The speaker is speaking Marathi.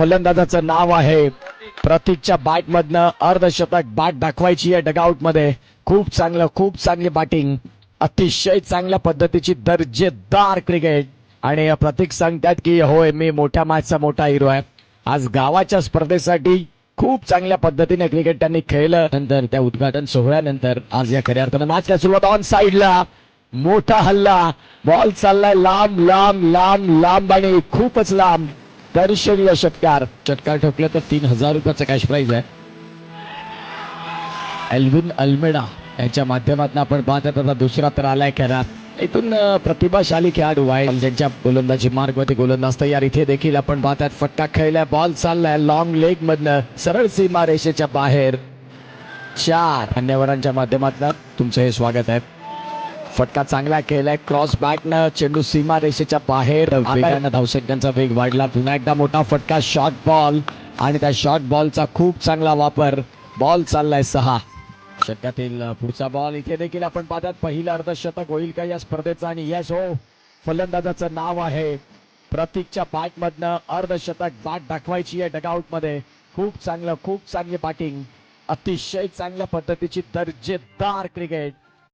फलंदाजाचं नाव आहे. प्रतीकच्या बॅट मधनं अर्धशतक बॅट दाखवायची आहे डगआउट मध्ये. खूप चांगली बॅटिंग, अतिशय चांगल्या पद्धतीची दर्जेदार क्रिकेट. आणि प्रतीक सांगतात की होय, मी मोठ्या मॅचचा मोठा हिरो आहे. आज गावाच्या स्पर्धेसाठी खूप चांगल्या पद्धतीने क्रिकेट त्यांनी खेळलं. नंतर त्या उद्घाटन सोहळ्यानंतर आज या खऱ्या अर्थानं मॅचला सुरुवात. ऑन साइडला मोठा हल्ला, बॉल चाललाय लांब लांब लांब लांब आणि खूपच लांब. दर्शनीय षटकार ठोकलं तर 3,000 रुपयाचं कॅश प्राइज आहे. एल्विन अल्मेडा यांच्या माध्यमातून आपण पाहतात. आता दुसरा तर आलाय खेळात. इथून प्रतिभाशाली खेळाडू आहे ज्यांच्या गोलंदाजी मार्गवरती गोलंदाज तयार. इथे देखील आपण पाहतात फटका खेळलाय, बॉल चाललाय लॉंग लेग मधनं सरळ सीमा रेषेच्या बाहेर. 4 मान्यवरांच्या माध्यमातून तुमचं हे स्वागत आहे. फटका चांगला खेळलाय, क्रॉस बॅटनं चेंडू सीमा रेषेच्या बाहेर. वेगानं धावसंख्यांचा वेग वाढला. पुन्हा एकदा मोठा फटका, शॉर्ट बॉल आणि त्या शॉर्ट बॉलचा खूप चांगला वापर. बॉल चाललाय 6. षटकातील पुढचा बॉल. इथे देखील आपण पाहतात पहिलं अर्धशतक होईल का या स्पर्धेचं. आणि यस हो, फलंदाजाचं नाव आहे. प्रतीकच्या बॅट मधनं अर्धशतक बॅट दाखवायची आहे डगआउट मध्ये. खूप चांगली बॅटिंग, अतिशय चांगल्या पद्धतीची दर्जेदार क्रिकेट.